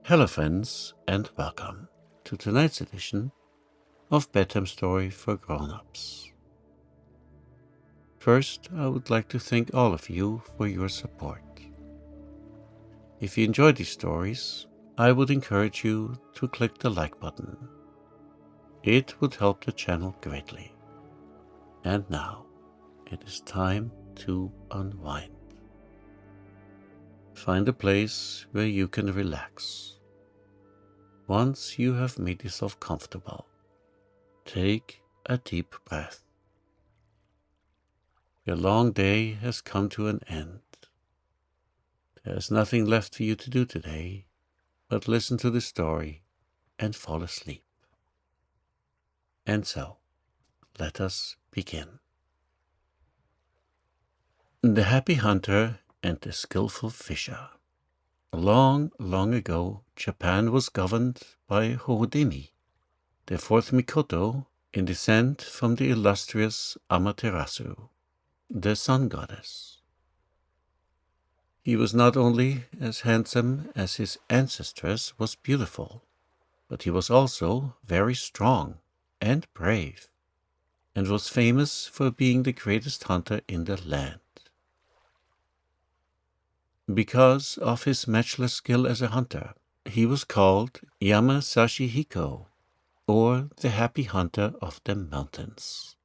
Hello friends, and welcome to tonight's edition of Bedtime Story for Grown-Ups. First, I would like to thank all of you for your support. If you enjoy these stories, I would encourage you to click the like button. It would help the channel greatly. And now, it is time to unwind. Find a place where you can relax. Once you have made yourself comfortable, take a deep breath. Your long day has come to an end. There is nothing left for you to do today but listen to the story and fall asleep. And so, let us begin. The Happy Hunter and the Skillful Fisher. Long, long ago, Japan was governed by Horodemi, the fourth Mikoto, in descent from the illustrious Amaterasu, the sun goddess. He was not only as handsome as his ancestress was beautiful, but he was also very strong and brave, and was famous for being the greatest hunter in the land. Because of his matchless skill as a hunter, he was called Yamasashi Hiko, or the Happy Hunter of the Mountains.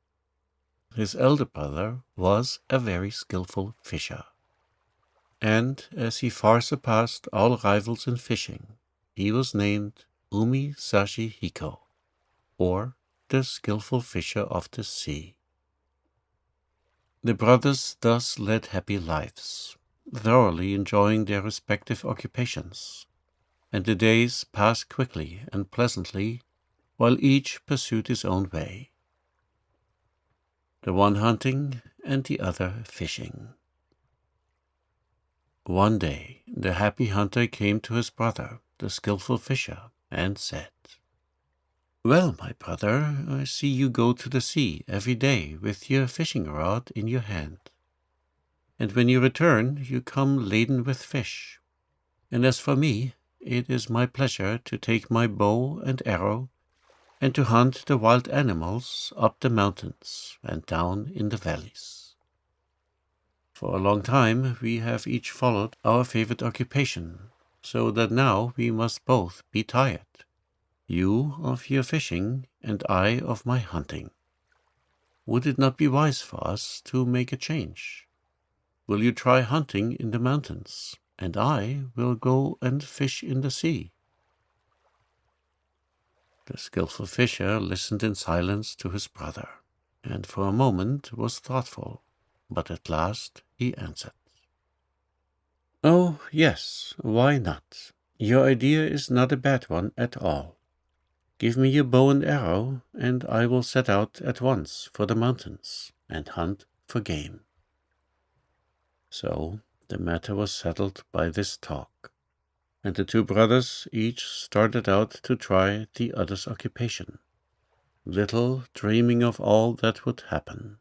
His elder brother was a very skillful fisher, and as he far surpassed all rivals in fishing, he was named Umisashi Hiko, or the Skillful Fisher of the Sea. The brothers thus led happy lives, thoroughly enjoying their respective occupations, and the days passed quickly and pleasantly while each pursued his own way, the one hunting and the other fishing. One day the happy hunter came to his brother, the skillful fisher, and said, "Well, my brother, I see you go to the sea every day with your fishing rod in your hand. And when you return, you come laden with fish. And as for me, it is my pleasure to take my bow and arrow and to hunt the wild animals up the mountains and down in the valleys. For a long time we have each followed our favorite occupation, so that now we must both be tired. You of your fishing, and I of my hunting. Would it not be wise for us to make a change? Will you try hunting in the mountains, and I will go and fish in the sea?" The skillful fisher listened in silence to his brother, and for a moment was thoughtful, but at last he answered, "Oh, yes, why not? Your idea is not a bad one at all. Give me your bow and arrow, and I will set out at once for the mountains and hunt for game." So the matter was settled by this talk, and the two brothers each started out to try the other's occupation, little dreaming of all that would happen.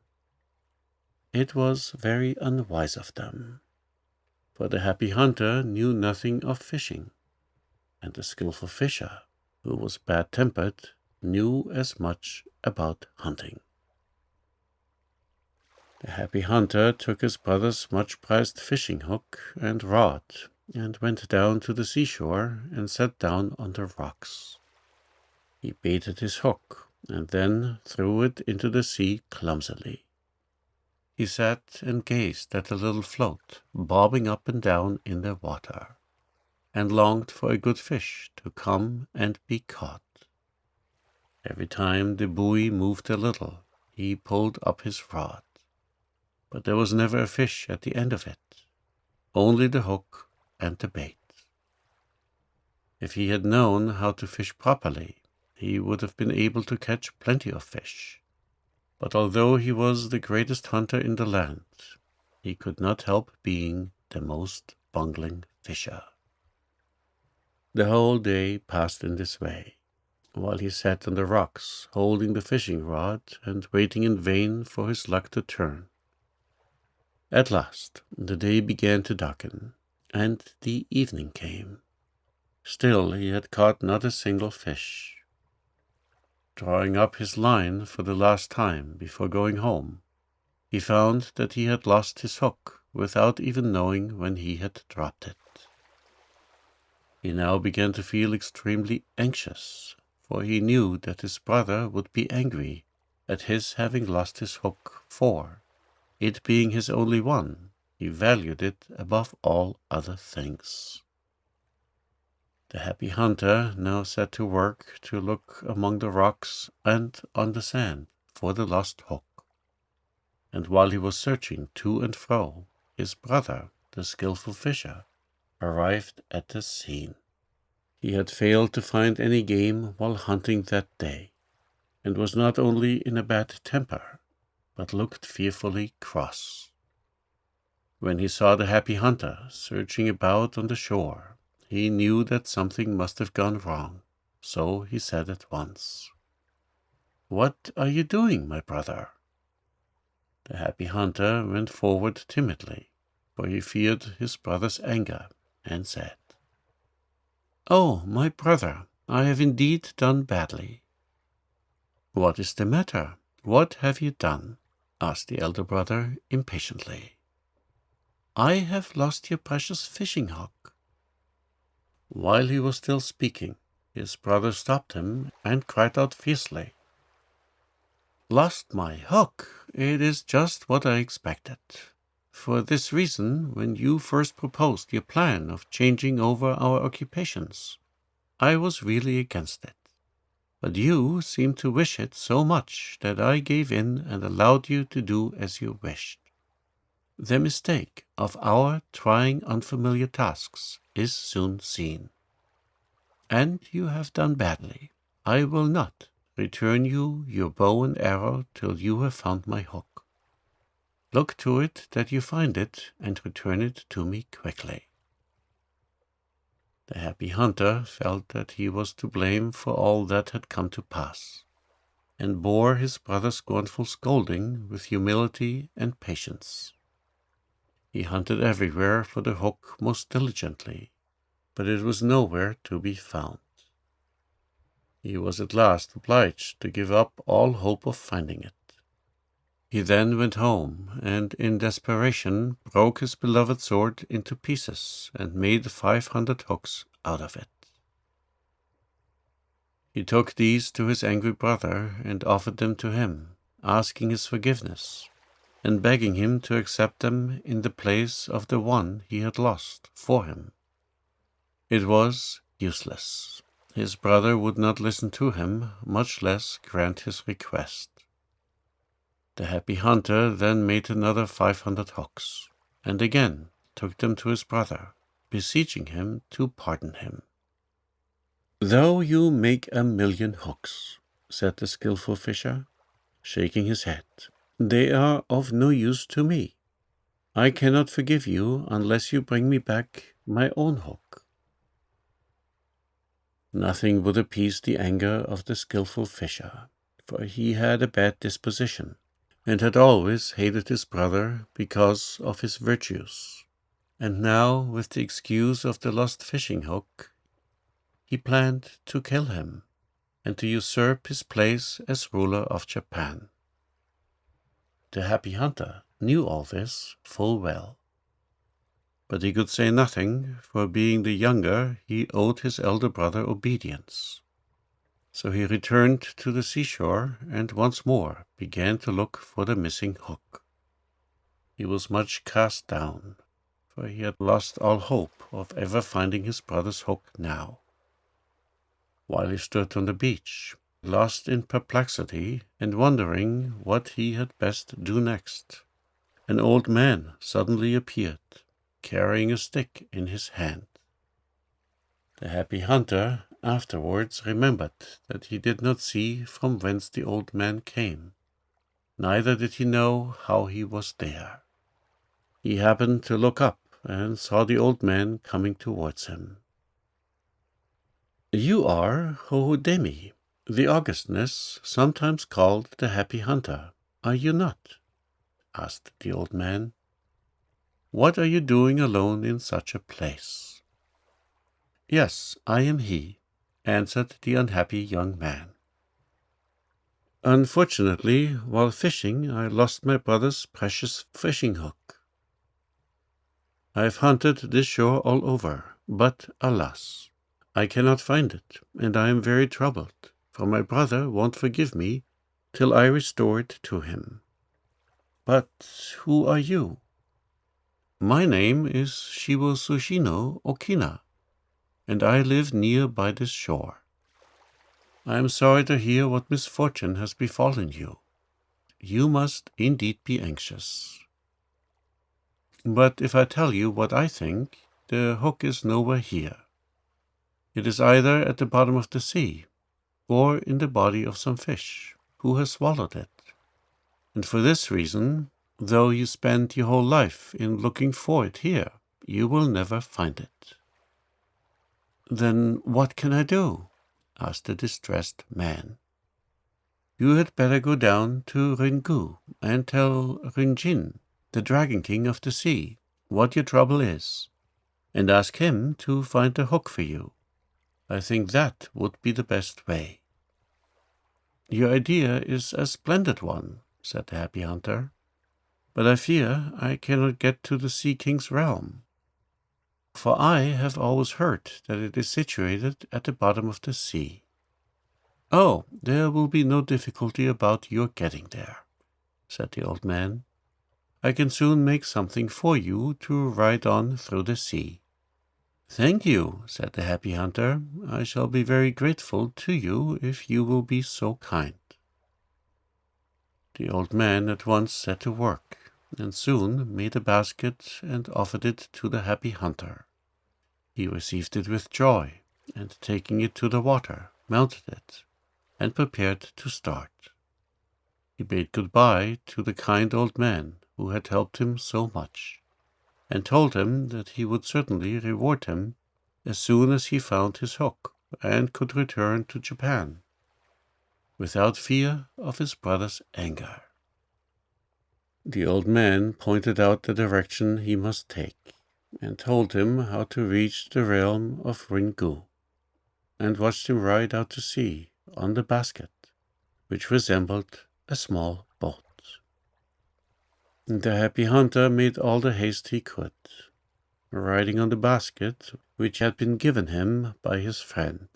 It was very unwise of them, for the happy hunter knew nothing of fishing, and the skillful fisher, who was bad-tempered, knew as much about hunting. The happy hunter took his brother's much-prized fishing hook and rod and went down to the seashore and sat down on the rocks. He baited his hook and then threw it into the sea clumsily. He sat and gazed at the little float bobbing up and down in the water, and longed for a good fish to come and be caught. Every time the buoy moved a little, he pulled up his rod, but there was never a fish at the end of it, only the hook and the bait. If he had known how to fish properly, he would have been able to catch plenty of fish. But although he was the greatest hunter in the land, he could not help being the most bungling fisher. The whole day passed in this way, while he sat on the rocks, holding the fishing rod and waiting in vain for his luck to turn. At last the day began to darken, and the evening came. Still he had caught not a single fish. Drawing up his line for the last time before going home, he found that he had lost his hook without even knowing when he had dropped it. He now began to feel extremely anxious, for he knew that his brother would be angry at his having lost his hook, for, it being his only one, he valued it above all other things. The happy hunter now set to work to look among the rocks and on the sand for the lost hook. And while he was searching to and fro, his brother, the skillful fisher, arrived at the scene. He had failed to find any game while hunting that day, and was not only in a bad temper, but looked fearfully cross. When he saw the happy hunter searching about on the shore, he knew that something must have gone wrong, so he said at once, "What are you doing, my brother?" The happy hunter went forward timidly, for he feared his brother's anger, and said, "Oh, my brother, I have indeed done badly." "What is the matter? What have you done?" asked the elder brother impatiently. "I have lost your precious fishing hook." While he was still speaking, his brother stopped him and cried out fiercely, "Lost my hook! It is just what I expected. For this reason, when you first proposed your plan of changing over our occupations, I was really against it. But you seemed to wish it so much that I gave in and allowed you to do as you wished. The mistake of our trying unfamiliar tasks is soon seen. And you have done badly. I will not return you your bow and arrow till you have found my hook. Look to it that you find it and return it to me quickly." The happy hunter felt that he was to blame for all that had come to pass, and bore his brother's scornful scolding with humility and patience. He hunted everywhere for the hook most diligently, but it was nowhere to be found. He was at last obliged to give up all hope of finding it. He then went home, and in desperation broke his beloved sword into pieces and made 500 hooks out of it. He took these to his angry brother and offered them to him, asking his forgiveness, and begging him to accept them in the place of the one he had lost for him. It was useless. His brother would not listen to him, much less grant his request. The happy hunter then made another 500 hooks, and again took them to his brother, beseeching him to pardon him. "Though you make 1,000,000 hooks," said the skillful fisher, shaking his head, "they are of no use to me. I cannot forgive you unless you bring me back my own hook." Nothing would appease the anger of the skillful fisher, for he had a bad disposition, and had always hated his brother because of his virtues. And now, with the excuse of the lost fishing hook, he planned to kill him, and to usurp his place as ruler of Japan. The happy hunter knew all this full well. But he could say nothing, for being the younger, he owed his elder brother obedience. So he returned to the seashore and once more began to look for the missing hook. He was much cast down, for he had lost all hope of ever finding his brother's hook now. While he stood on the beach, lost in perplexity and wondering what he had best do next, an old man suddenly appeared, carrying a stick in his hand. The happy hunter afterwards remembered that he did not see from whence the old man came, neither did he know how he was there. He happened to look up and saw the old man coming towards him. "You are Hohodemi, the Augustness, sometimes called the happy hunter, are you not?" asked the old man. "What are you doing alone in such a place?" Yes, I am he, answered the unhappy young man. Unfortunately, while fishing, I lost my brother's precious fishing hook. I've hunted this shore all over, but alas, I cannot find it, and I am very troubled, for my brother won't forgive me till I restore it to him. But who are you? My name is Shibo Sushino Okina, and I live near by this shore. I am sorry to hear what misfortune has befallen you. You must indeed be anxious. But if I tell you what I think, the hook is nowhere here. It is either at the bottom of the sea, or in the body of some fish, who has swallowed it. And for this reason, though you spend your whole life in looking for it here, you will never find it. Then what can I do? Asked the distressed man. You had better go down to Ringu and tell Rinjin, the Dragon King of the Sea, what your trouble is, and ask him to find a hook for you. I think that would be the best way. Your idea is a splendid one, said the happy hunter, but I fear I cannot get to the Sea King's realm, for I have always heard that it is situated at the bottom of the sea. Oh, there will be no difficulty about your getting there, said the old man. I can soon make something for you to ride on through the sea. Thank you, said the happy hunter. I shall be very grateful to you if you will be so kind. The old man at once set to work, and soon made a basket and offered it to the happy hunter. He received it with joy, and taking it to the water, mounted it, and prepared to start. He bade good-bye to the kind old man who had helped him so much, and told him that he would certainly reward him as soon as he found his hook and could return to Japan, without fear of his brother's anger. The old man pointed out the direction he must take, and told him how to reach the realm of Ringu, and watched him ride out to sea on the basket, which resembled a small boat. The happy hunter made all the haste he could, riding on the basket which had been given him by his friend.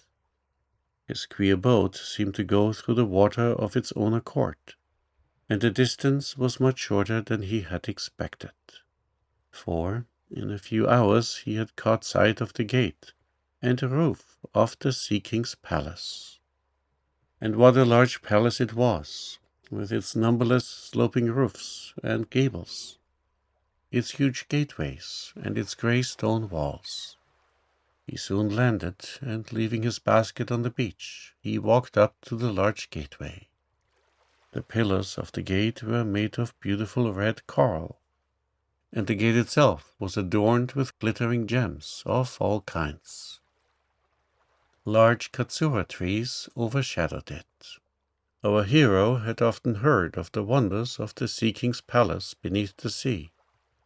His queer boat seemed to go through the water of its own accord, and the distance was much shorter than he had expected, for in a few hours he had caught sight of the gate and the roof of the Sea King's palace. And what a large palace it was, with its numberless sloping roofs and gables, its huge gateways and its grey stone walls. He soon landed, and leaving his basket on the beach, he walked up to the large gateway. The pillars of the gate were made of beautiful red coral, and the gate itself was adorned with glittering gems of all kinds. Large katsura trees overshadowed it. Our hero had often heard of the wonders of the Sea King's palace beneath the sea,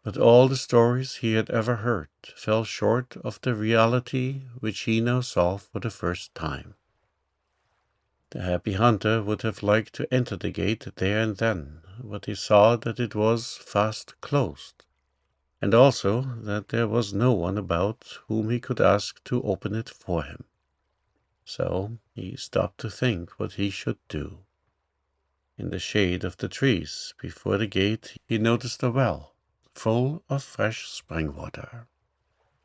but all the stories he had ever heard fell short of the reality which he now saw for the first time. The happy hunter would have liked to enter the gate there and then, but he saw that it was fast closed, and also that there was no one about whom he could ask to open it for him. So he stopped to think what he should do. In the shade of the trees before the gate he noticed a well, full of fresh spring water.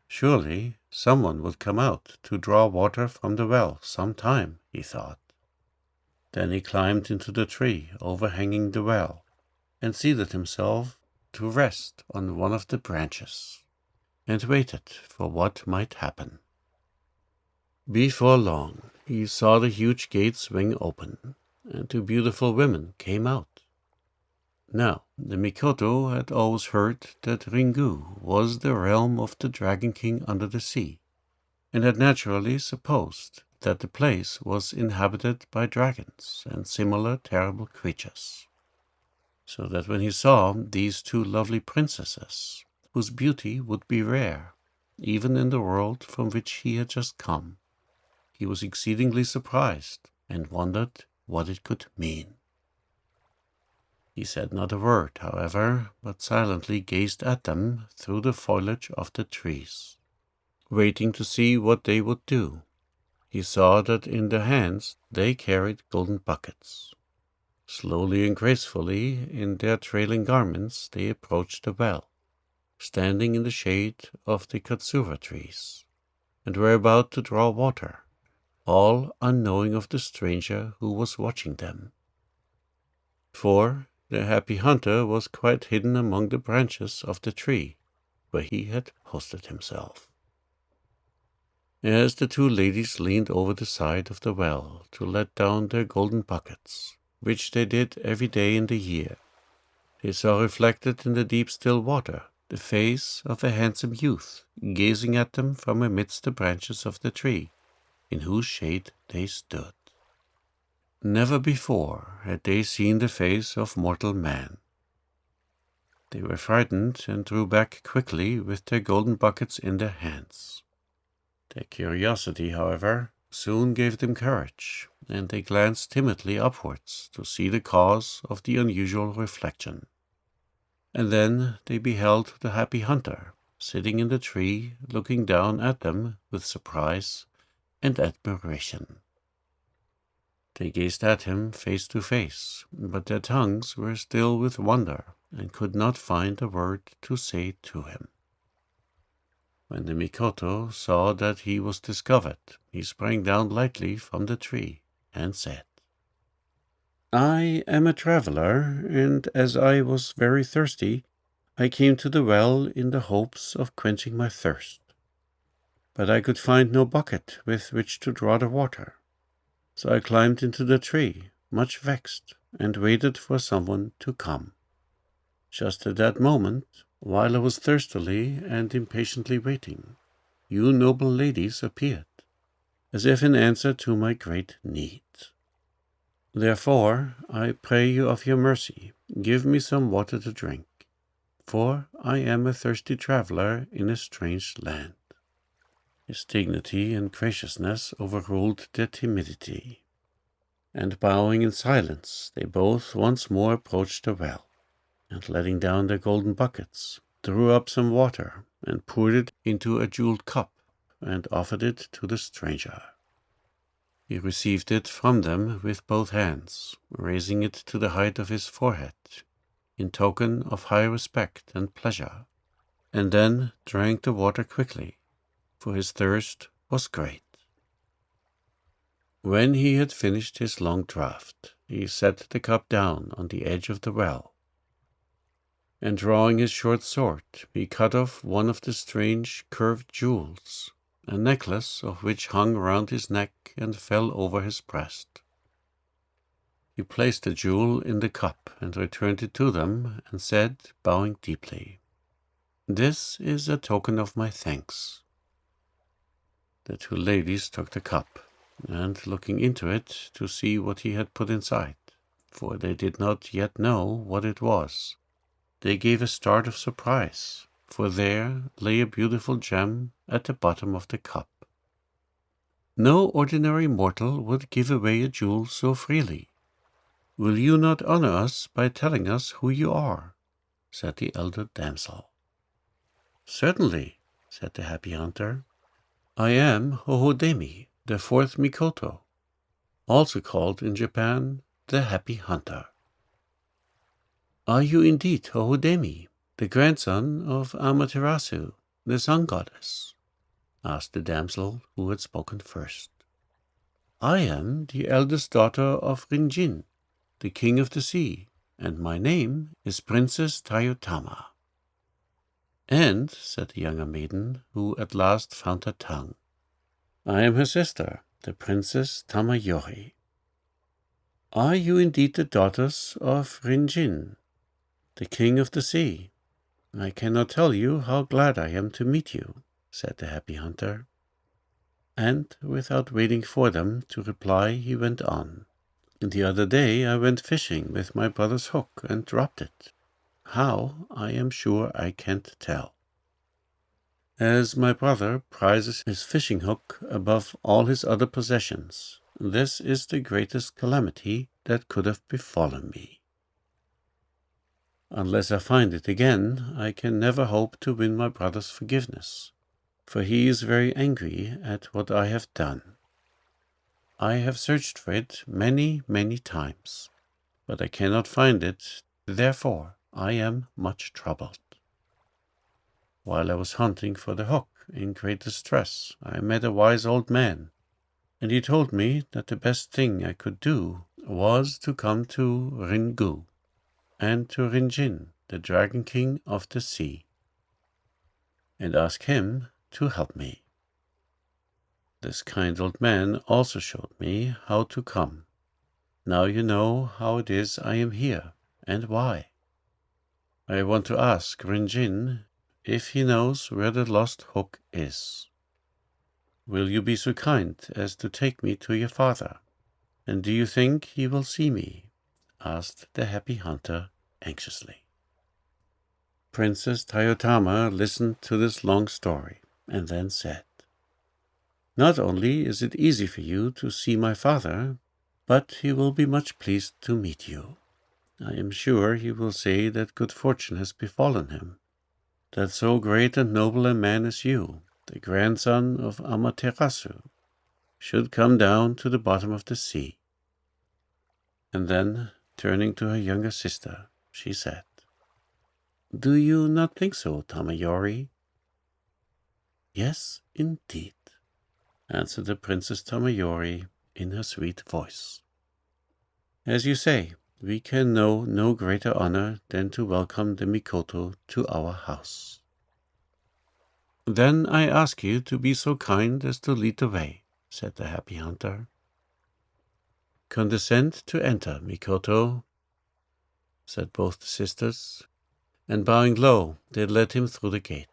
Surely someone would come out to draw water from the well some time, he thought. Then he climbed into the tree overhanging the well, and seated himself to rest on one of the branches, and waited for what might happen. Before long he saw the huge gate swing open, and two beautiful women came out. Now, the Mikoto had always heard that Ringu was the realm of the Dragon King under the sea, and had naturally supposed that the place was inhabited by dragons and similar terrible creatures, so that when he saw these two lovely princesses, whose beauty would be rare, even in the world from which he had just come. He was exceedingly surprised and wondered what it could mean. He said not a word, however, but silently gazed at them through the foliage of the trees, waiting to see what they would do. He saw that in their hands they carried golden buckets. Slowly and gracefully, in their trailing garments, they approached the well, standing in the shade of the katsura trees, and were about to draw water, all unknowing of the stranger who was watching them. For the happy hunter was quite hidden among the branches of the tree where he had posted himself. As the two ladies leaned over the side of the well to let down their golden buckets, which they did every day in the year, they saw reflected in the deep still water the face of a handsome youth gazing at them from amidst the branches of the tree in whose shade they stood. Never before had they seen the face of mortal man. They were frightened and drew back quickly with their golden buckets in their hands. Their curiosity, however, soon gave them courage, and they glanced timidly upwards to see the cause of the unusual reflection. And then they beheld the happy hunter, sitting in the tree, looking down at them with surprise and admiration. They gazed at him face to face, but their tongues were still with wonder, and could not find a word to say to him. When the Mikoto saw that he was discovered, he sprang down lightly from the tree, and said, "I am a traveler, and as I was very thirsty, I came to the well in the hopes of quenching my thirst. But I could find no bucket with which to draw the water. So I climbed into the tree, much vexed, and waited for someone to come. Just at that moment, while I was thirstily and impatiently waiting, you noble ladies appeared, as if in answer to my great need. Therefore, I pray you of your mercy, give me some water to drink, for I am a thirsty traveler in a strange land." His dignity and graciousness overruled their timidity, and bowing in silence, they both once more approached the well, and letting down their golden buckets, drew up some water and poured it into a jeweled cup and offered it to the stranger. He received it from them with both hands, raising it to the height of his forehead, in token of high respect and pleasure, and then drank the water quickly, for his thirst was great. When he had finished his long draught, he set the cup down on the edge of the well, and drawing his short sword, he cut off one of the strange curved jewels, a necklace of which hung round his neck and fell over his breast. He placed the jewel in the cup and returned it to them, and said, bowing deeply, "This is a token of my thanks." The two ladies took the cup, and looking into it to see what he had put inside, for they did not yet know what it was, they gave a start of surprise, for there lay a beautiful gem at the bottom of the cup. "No ordinary mortal would give away a jewel so freely. Will you not honor us by telling us who you are?" said the elder damsel. "Certainly," said the happy hunter. "I am Hohodemi, the fourth Mikoto, also called in Japan the Happy Hunter." "Are you indeed Hohodemi, the grandson of Amaterasu, the sun goddess?" asked the damsel who had spoken first. "I am the eldest daughter of Rinjin, the king of the sea, and my name is Princess Tayotama." "And," said the younger maiden, who at last found her tongue, "I am her sister, the Princess Tamayori." "Are you indeed the daughters of Rinjin, the king of the sea? I cannot tell you how glad I am to meet you," said the happy hunter. And without waiting for them to reply, he went on. "The other day I went fishing with my brother's hook and dropped it. How, I am sure I can't tell. As my brother prizes his fishing hook above all his other possessions, this is the greatest calamity that could have befallen me. Unless I find it again, I can never hope to win my brother's forgiveness, for he is very angry at what I have done. I have searched for it many, many times, but I cannot find it, therefore I am much troubled. While I was hunting for the hook in great distress, I met a wise old man, and he told me that the best thing I could do was to come to Ringu and to Rinjin, the Dragon King of the Sea, and ask him to help me. This kind old man also showed me how to come. Now you know how it is I am here, and why. I want to ask Rinjin if he knows where the lost hook is. Will you be so kind as to take me to your father? And do you think he will see me? Asked the happy hunter anxiously. Princess Tayotama listened to this long story, and then said, "Not only is it easy for you to see my father, but he will be much pleased to meet you. I am sure he will say that good fortune has befallen him, that so great and noble a man as you, the grandson of Amaterasu, should come down to the bottom of the sea." And then, turning to her younger sister, she said, "Do you not think so, Tamayori?" "Yes, indeed," answered the Princess Tamayori in her sweet voice. "As you say, we can know no greater honor than to welcome the Mikoto to our house." "Then I ask you to be so kind as to lead the way," said the happy hunter. "Condescend to enter, Mikoto," said both the sisters, and bowing low, they led him through the gate.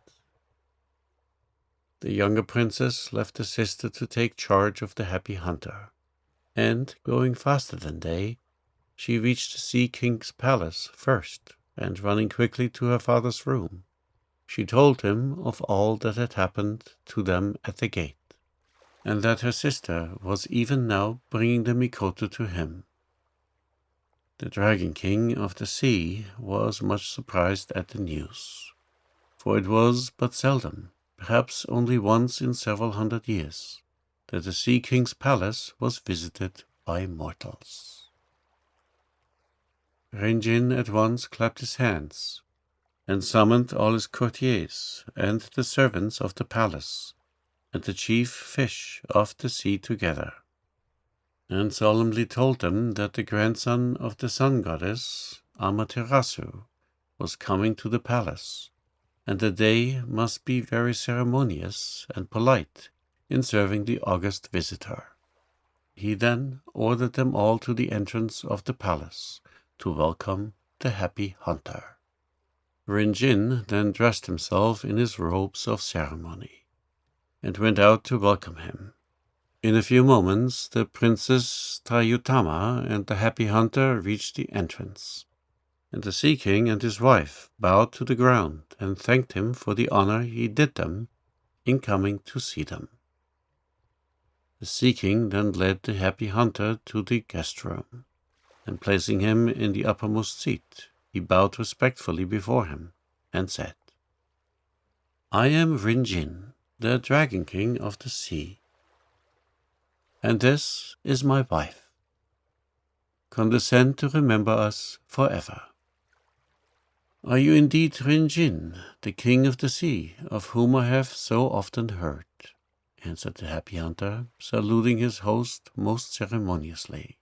The younger princess left the sister to take charge of the happy hunter, and, going faster than they, she reached the Sea King's palace first, and running quickly to her father's room, she told him of all that had happened to them at the gate, and that her sister was even now bringing the Mikoto to him. The Dragon King of the Sea was much surprised at the news, for it was but seldom, perhaps only once in several 100 years, that the Sea King's palace was visited by mortals. Rinjin at once clapped his hands, and summoned all his courtiers and the servants of the palace, and the chief fish of the sea together, and solemnly told them that the grandson of the sun goddess, Amaterasu, was coming to the palace, and that they must be very ceremonious and polite in serving the august visitor. He then ordered them all to the entrance of the palace to welcome the happy hunter. Rinjin then dressed himself in his robes of ceremony, and went out to welcome him. In a few moments, the Princess Tayutama and the happy hunter reached the entrance, and the Sea King and his wife bowed to the ground and thanked him for the honor he did them in coming to see them. The Sea King then led the happy hunter to the guest room, and placing him in the uppermost seat, he bowed respectfully before him and said, "I am Rinjin, the Dragon King of the Sea, and this is my wife. Condescend to remember us forever." "Are you indeed Rinjin, the King of the Sea, of whom I have so often heard?" answered the happy hunter, saluting his host most ceremoniously.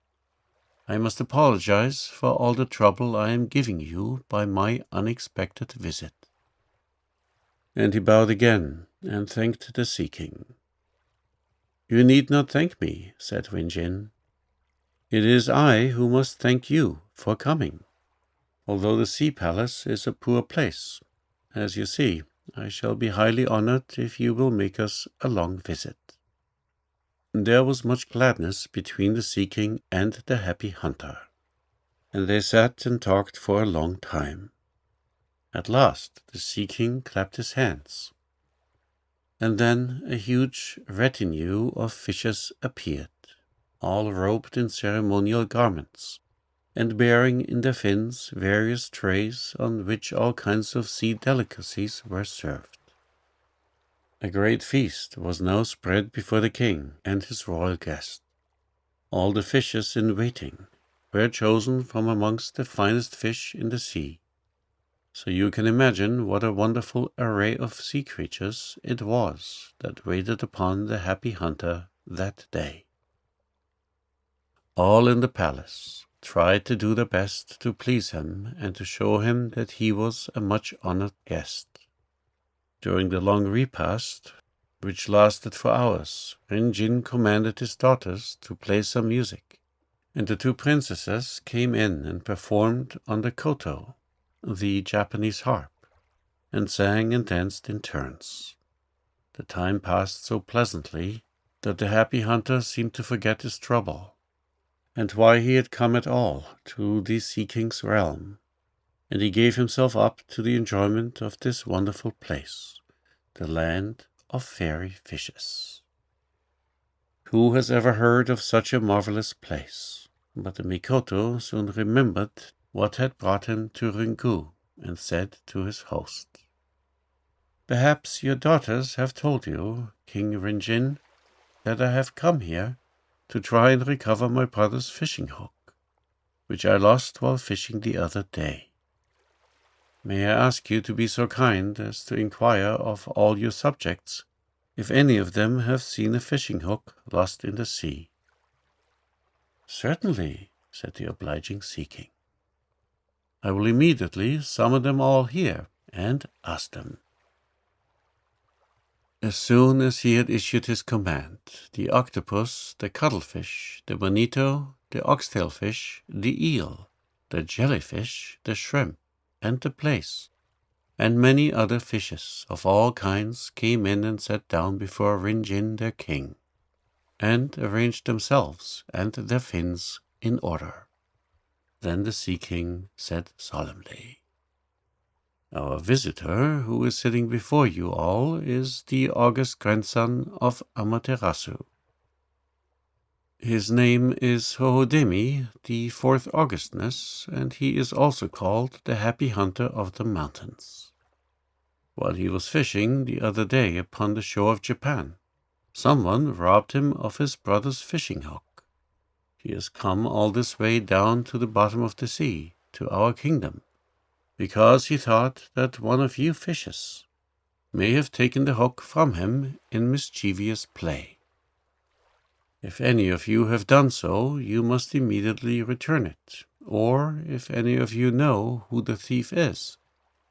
"I must apologize for all the trouble I am giving you by my unexpected visit." And he bowed again and thanked the Sea King. "You need not thank me," said Rinjin. "It is I who must thank you for coming. Although the Sea Palace is a poor place, as you see, I shall be highly honored if you will make us a long visit." There was much gladness between the Sea King and the happy hunter, and they sat and talked for a long time. At last the Sea King clapped his hands. And then a huge retinue of fishes appeared, all robed in ceremonial garments, and bearing in their fins various trays on which all kinds of sea delicacies were served. A great feast was now spread before the king and his royal guest. All the fishes in waiting were chosen from amongst the finest fish in the sea, so you can imagine what a wonderful array of sea creatures it was that waited upon the happy hunter that day. All in the palace tried to do their best to please him and to show him that he was a much honored guest. During the long repast, which lasted for hours, Rin Jin commanded his daughters to play some music, and the two princesses came in and performed on the koto, the Japanese harp, and sang and danced in turns. The time passed so pleasantly that the happy hunter seemed to forget his trouble, and why he had come at all to the Sea King's realm, and he gave himself up to the enjoyment of this wonderful place, the land of fairy fishes. Who has ever heard of such a marvelous place? But the Mikoto soon remembered what had brought him to Ringu, and said to his host, "Perhaps your daughters have told you, King Rinjin, that I have come here to try and recover my brother's fishing hook, which I lost while fishing the other day. May I ask you to be so kind as to inquire of all your subjects if any of them have seen a fishing hook lost in the sea?" "Certainly," said the obliging Sea King. "I will immediately summon them all here and ask them." As soon as he had issued his command, the octopus, the cuttlefish, the bonito, the oxtail fish, the eel, the jellyfish, the shrimp, and the plaice, and many other fishes of all kinds came in and sat down before Rinjin their king, and arranged themselves and their fins in order. Then the Sea King said solemnly, "Our visitor, who is sitting before you all, is the august grandson of Amaterasu. His name is Hohodemi, the fourth Augustness, and he is also called the Happy Hunter of the Mountains. While he was fishing the other day upon the shore of Japan, someone robbed him of his brother's fishing hook. He has come all this way down to the bottom of the sea, to our kingdom, because he thought that one of you fishes may have taken the hook from him in mischievous play. If any of you have done so, you must immediately return it, or if any of you know who the thief is,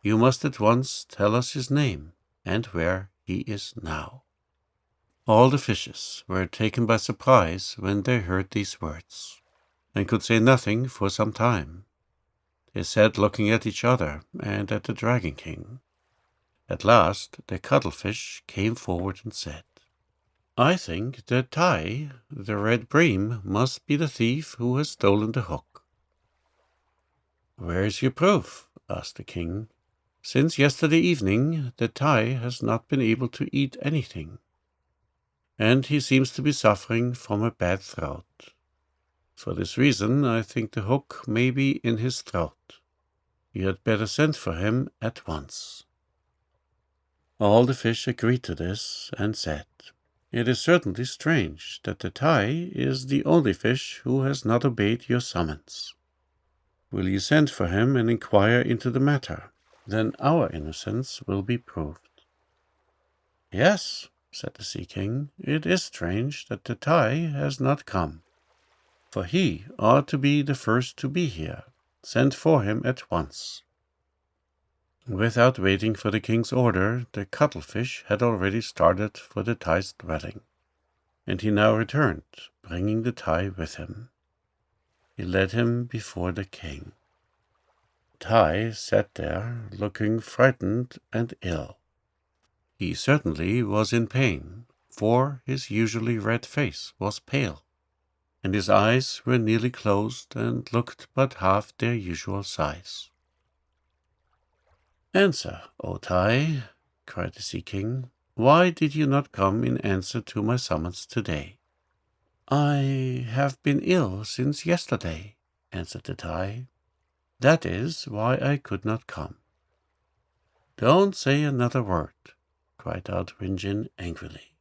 you must at once tell us his name and where he is now." All the fishes were taken by surprise when they heard these words, and could say nothing for some time. They sat looking at each other and at the Dragon King. At last the cuttlefish came forward and said, "I think that Tai, the red bream, must be the thief who has stolen the hook." "Where is your proof?" asked the king. "Since yesterday evening the Tai has not been able to eat anything, and he seems to be suffering from a bad throat. For this reason I think the hook may be in his throat. You had better send for him at once." All the fish agreed to this, and said, "It is certainly strange that the Tai is the only fish who has not obeyed your summons. Will you send for him and inquire into the matter? Then our innocence will be proved." "Yes," said the Sea King, "it is strange that the Tai has not come, for he ought to be the first to be here. Send for him at once." Without waiting for the king's order, the cuttlefish had already started for the Tai's dwelling, and he now returned, bringing the Tai with him. He led him before the king. Tai sat there, looking frightened and ill. He certainly was in pain, for his usually red face was pale, and his eyes were nearly closed and looked but half their usual size. "Answer, O Tai," cried the Sea King. Why did you not come in answer to my summons today?" "I have been ill since yesterday," answered the tie. "That is why I could not come." "Don't say another word," cried out Rinjin angrily.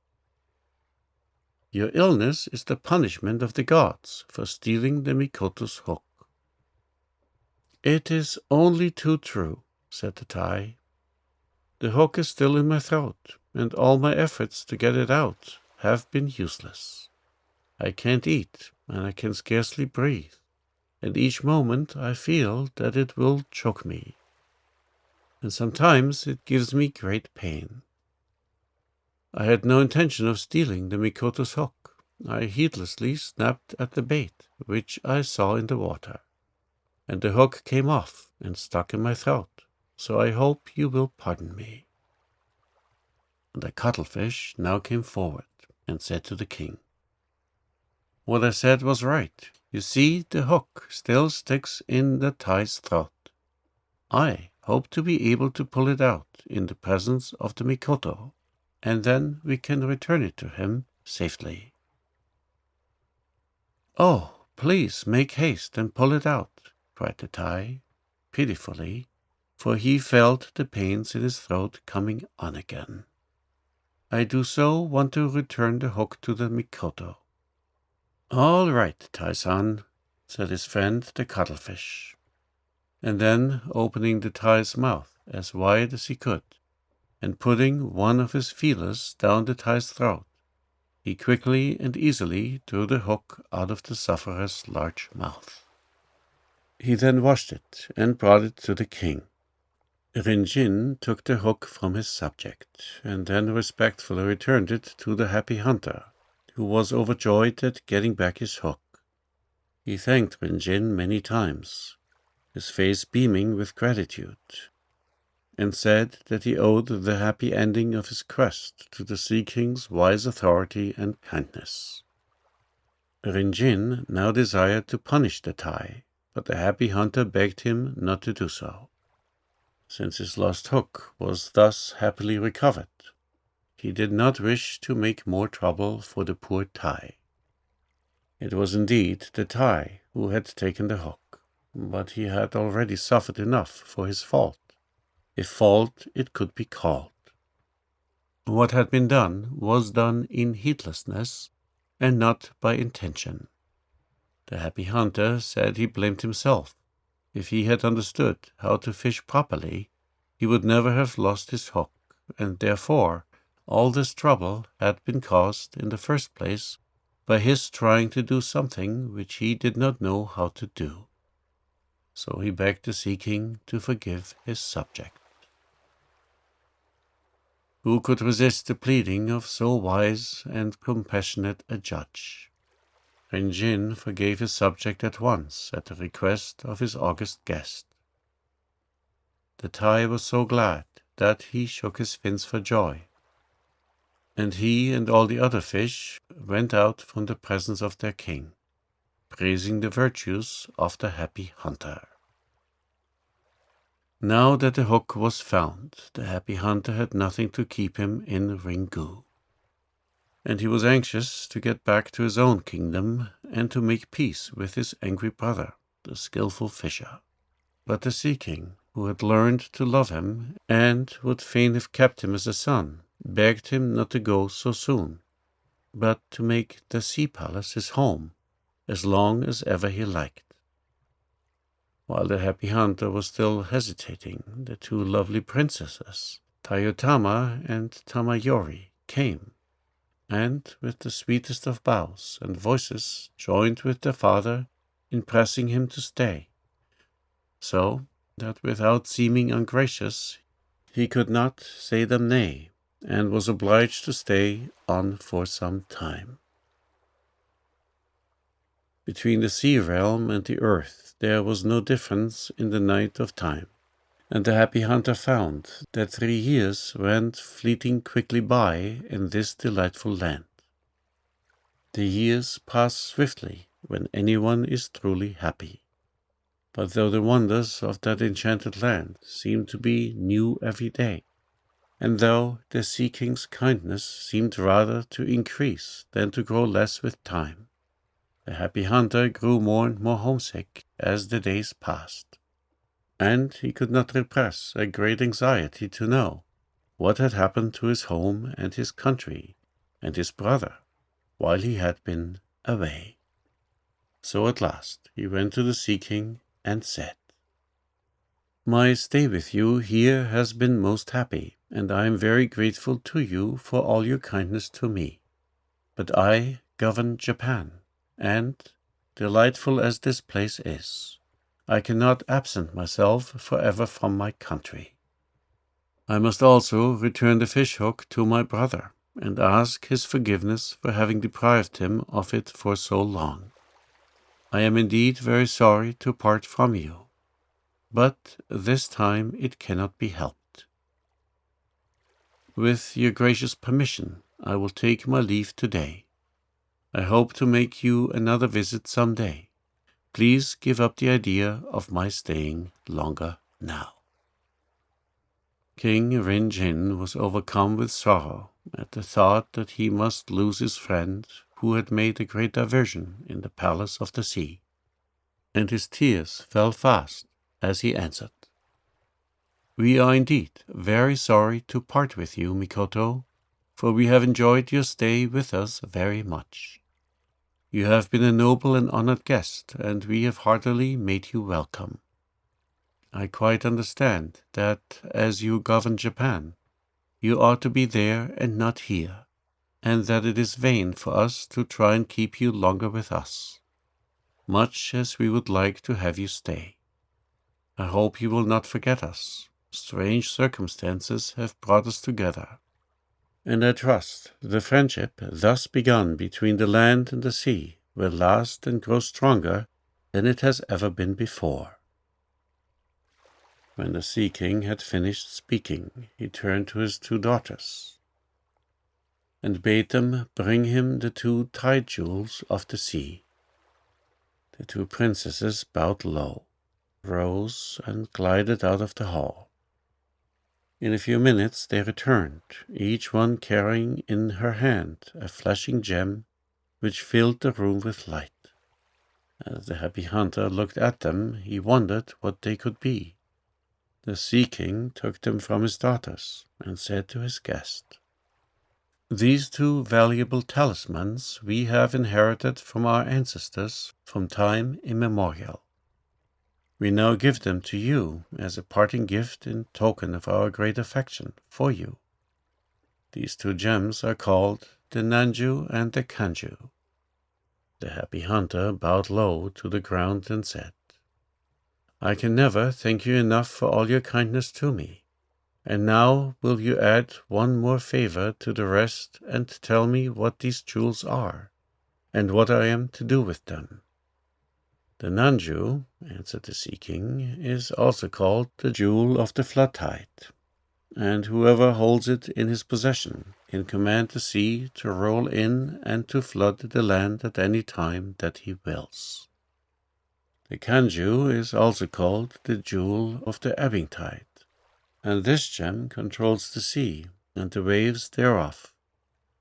"Your illness is the punishment of the gods for stealing the Mikoto's hook." "It is only too true," said the tie. "The hook is still in my throat, and all my efforts to get it out have been useless. I can't eat, and I can scarcely breathe, and each moment I feel that it will choke me, and sometimes it gives me great pain. I had no intention of stealing the Mikoto's hook. I heedlessly snapped at the bait, which I saw in the water, and the hook came off and stuck in my throat, so I hope you will pardon me." And the cuttlefish now came forward and said to the king, "What I said was right. You see, the hook still sticks in the tie's throat. I hope to be able to pull it out in the presence of the Mikoto, and then we can return it to him safely." "Oh, please make haste and pull it out," cried the tie, pitifully, for he felt the pains in his throat coming on again. "I do so want to return the hook to the Mikoto." "All right, Tai-san," said his friend the cuttlefish, and then opening the tie's mouth as wide as he could, and putting one of his feelers down the tie's throat, he quickly and easily drew the hook out of the sufferer's large mouth. He then washed it and brought it to the king. Rinjin took the hook from his subject, and then respectfully returned it to the happy hunter, who was overjoyed at getting back his hook. He thanked Rinjin many times, his face beaming with gratitude, and said that he owed the happy ending of his quest to the Sea King's wise authority and kindness. Rinjin now desired to punish the tie, but the happy hunter begged him not to do so. Since his lost hook was thus happily recovered, he did not wish to make more trouble for the poor tie. It was indeed the tie who had taken the hook, but he had already suffered enough for his fault, if fault it could be called. What had been done was done in heedlessness, and not by intention. The happy hunter said he blamed himself. If he had understood how to fish properly, he would never have lost his hook, and therefore all this trouble had been caused in the first place by his trying to do something which he did not know how to do. So he begged the Sea King to forgive his subject. Who could resist the pleading of so wise and compassionate a judge? Rinjin forgave his subject at once at the request of his august guest. The tie was so glad that he shook his fins for joy, and he and all the other fish went out from the presence of their king, praising the virtues of the happy hunter. Now that the hook was found, the happy hunter had nothing to keep him in Ringu, and he was anxious to get back to his own kingdom and to make peace with his angry brother, the skillful fisher. But the Sea King, who had learned to love him and would fain have kept him as a son, begged him not to go so soon, but to make the Sea Palace his home as long as ever he liked. While the happy hunter was still hesitating, the two lovely princesses, Tayotama and Tamayori, came, and with the sweetest of bows and voices joined with their father in pressing him to stay, so that without seeming ungracious, he could not say them nay, and was obliged to stay on for some time. Between the sea realm and the earth there was no difference in the night of time, and the happy hunter found that 3 years went fleeting quickly by in this delightful land. The years pass swiftly when anyone is truly happy, but though the wonders of that enchanted land seemed to be new every day, and though the Sea King's kindness seemed rather to increase than to grow less with time, the happy hunter grew more and more homesick as the days passed, and he could not repress a great anxiety to know what had happened to his home and his country and his brother while he had been away. So at last he went to the Sea King and said, "My stay with you here has been most happy, and I am very grateful to you for all your kindness to me. But I govern Japan, and, delightful as this place is, I cannot absent myself forever from my country. I must also return the fish hook to my brother, and ask his forgiveness for having deprived him of it for so long. I am indeed very sorry to part from you, but this time it cannot be helped. With your gracious permission, I will take my leave today. I hope to make you another visit some day. Please give up the idea of my staying longer now." King Rin-jin was overcome with sorrow at the thought that he must lose his friend who had made a great diversion in the palace of the sea, and his tears fell fast as he answered, "We are indeed very sorry to part with you, Mikoto, for we have enjoyed your stay with us very much. You have been a noble and honored guest, and we have heartily made you welcome. I quite understand that, as you govern Japan, you ought to be there and not here, and that it is vain for us to try and keep you longer with us, much as we would like to have you stay. I hope you will not forget us. Strange circumstances have brought us together, and I trust the friendship thus begun between the land and the sea will last and grow stronger than it has ever been before." When the Sea King had finished speaking, he turned to his two daughters and bade them bring him the two tide jewels of the sea. The two princesses bowed low, rose, and glided out of the hall. In a few minutes they returned, each one carrying in her hand a flashing gem which filled the room with light. As the happy hunter looked at them, he wondered what they could be. The Sea King took them from his daughters and said to his guest, "These two valuable talismans we have inherited from our ancestors from time immemorial. We now give them to you as a parting gift in token of our great affection for you. These two gems are called the Nanju and the Kanju." The happy hunter bowed low to the ground and said, "I can never thank you enough for all your kindness to me. And now will you add one more favor to the rest and tell me what these jewels are, and what I am to do with them?" "The Nanju," answered the Sea King, "is also called the Jewel of the Flood Tide, and whoever holds it in his possession can command the sea to roll in and to flood the land at any time that he wills. The Kanju is also called the Jewel of the Ebbing Tide, and this gem controls the sea and the waves thereof,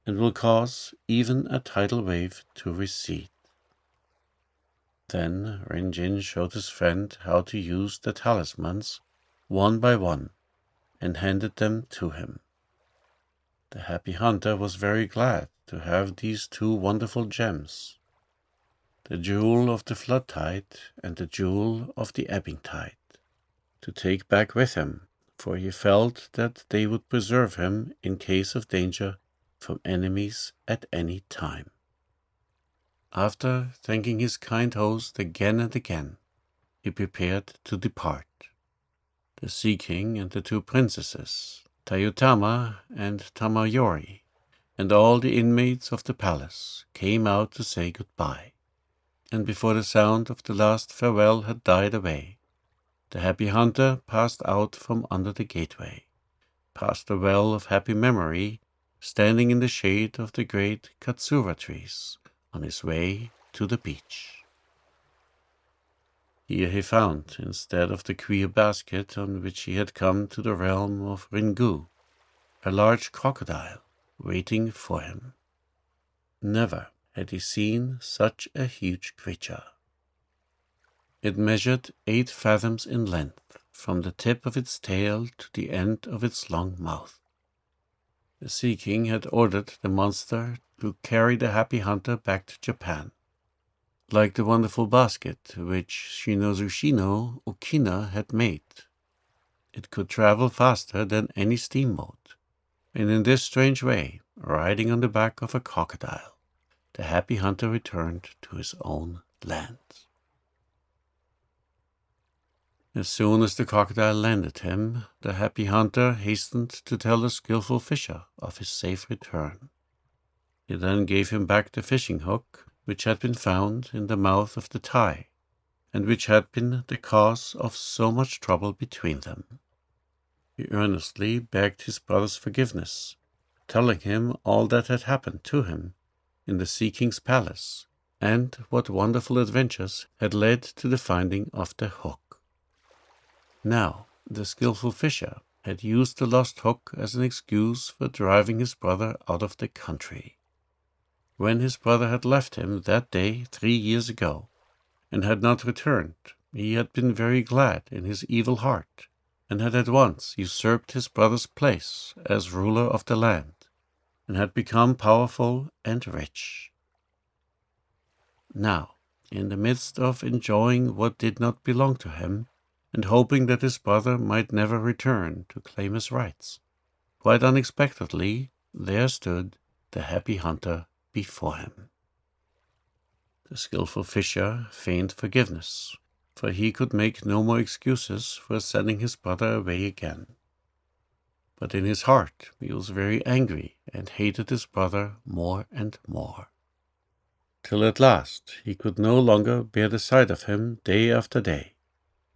and will cause even a tidal wave to recede." Then Rin-jin showed his friend how to use the talismans one by one, and handed them to him. The happy hunter was very glad to have these two wonderful gems, the Jewel of the Flood Tide and the Jewel of the Ebbing Tide, to take back with him, for he felt that they would preserve him in case of danger from enemies at any time. After thanking his kind host again and again, he prepared to depart. The Sea King and the two princesses, Tayutama and Tamayori, and all the inmates of the palace came out to say goodbye, and before the sound of the last farewell had died away, the happy hunter passed out from under the gateway, past the well of happy memory, standing in the shade of the great katsura trees, on his way to the beach. Here he found, instead of the queer basket on which he had come to the realm of Ringu, a large crocodile waiting for him. Never had he seen such a huge creature. It measured 8 fathoms in length, from the tip of its tail to the end of its long mouth. The Sea King had ordered the monster to carry the happy hunter back to Japan. Like the wonderful basket which Shinozushino Okina had made. It could travel faster than any steamboat, and in this strange way, riding on the back of a crocodile, the happy hunter returned to his own land. As soon as the crocodile landed him, the happy hunter hastened to tell the skillful fisher of his safe return. He then gave him back the fishing hook, which had been found in the mouth of the Tai, and which had been the cause of so much trouble between them. He earnestly begged his brother's forgiveness, telling him all that had happened to him in the Sea King's palace, and what wonderful adventures had led to the finding of the hook. Now, the skillful fisher had used the lost hook as an excuse for driving his brother out of the country. When his brother had left him that day 3 years ago, and had not returned, he had been very glad in his evil heart, and had at once usurped his brother's place as ruler of the land, and had become powerful and rich. Now, in the midst of enjoying what did not belong to him, and hoping that his brother might never return to claim his rights, quite unexpectedly there stood the happy hunter before him. The skillful fisher feigned forgiveness, for he could make no more excuses for sending his brother away again. But in his heart he was very angry and hated his brother more and more, till at last he could no longer bear the sight of him day after day,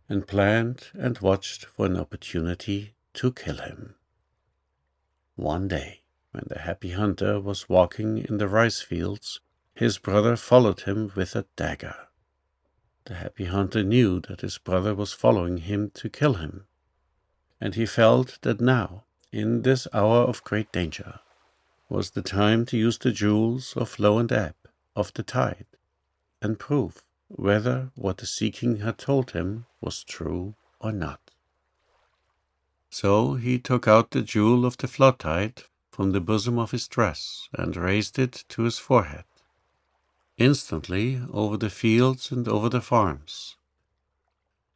and planned and watched for an opportunity to kill him. One day, when the happy hunter was walking in the rice fields, his brother followed him with a dagger. The happy hunter knew that his brother was following him to kill him, and he felt that now, in this hour of great danger, was the time to use the jewels of flow and ebb of the tide, and prove whether what the Sea King had told him was true or not. So he took out the jewel of the flood tide from the bosom of his dress and raised it to his forehead. Instantly, over the fields and over the farms,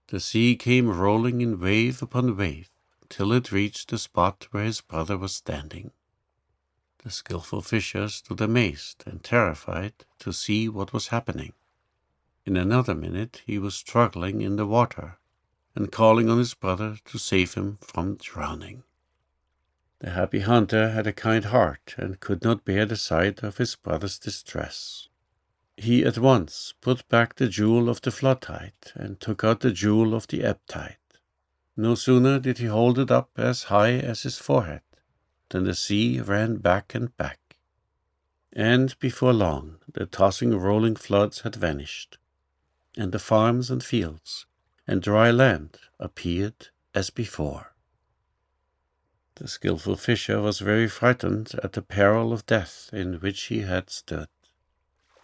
the sea came rolling in wave upon wave, till it reached the spot where his brother was standing. The skillful fisher stood amazed and terrified to see what was happening. In another minute he was struggling in the water, and calling on his brother to save him from drowning. The happy hunter had a kind heart, and could not bear the sight of his brother's distress. He at once put back the jewel of the flood tide, and took out the jewel of the ebb tide. No sooner did he hold it up as high as his forehead, than the sea ran back and back, and before long the tossing rolling floods had vanished, and the farms and fields and dry land appeared as before. The skillful fisher was very frightened at the peril of death in which he had stood,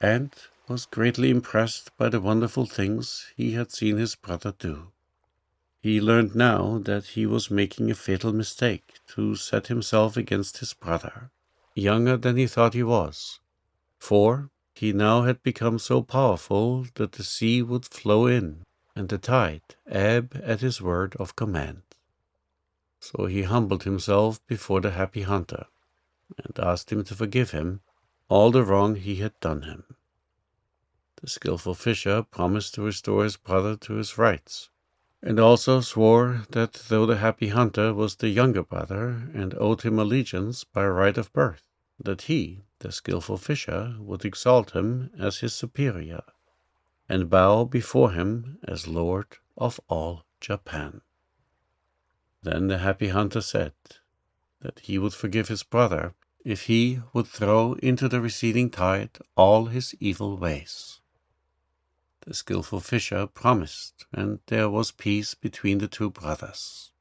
and was greatly impressed by the wonderful things he had seen his brother do. He learned now that he was making a fatal mistake to set himself against his brother, younger than he thought he was, for he now had become so powerful that the sea would flow in and the tide ebb at his word of command. So he humbled himself before the happy hunter, and asked him to forgive him all the wrong he had done him. The skillful fisher promised to restore his brother to his rights, and also swore that though the happy hunter was the younger brother and owed him allegiance by right of birth, that he, the skillful fisher, would exalt him as his superior, and bow before him as Lord of all Japan. Then the happy hunter said that he would forgive his brother if he would throw into the receding tide all his evil ways. The skillful fisher promised, and there was peace between the two brothers.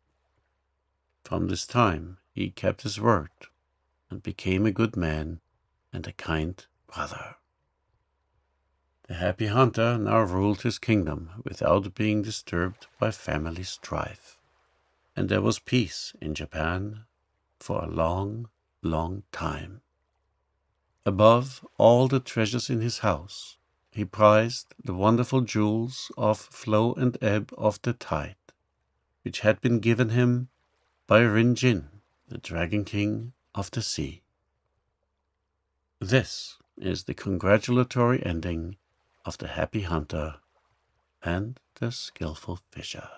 From this time, he kept his word and became a good man and a kind brother. The happy hunter now ruled his kingdom without being disturbed by family strife, and there was peace in Japan for a long, long time. Above all the treasures in his house, he prized the wonderful jewels of flow and ebb of the tide, which had been given him by Rinjin, the Dragon King of the sea. This is the congratulatory ending of The Happy Hunter and the Skillful Fisher.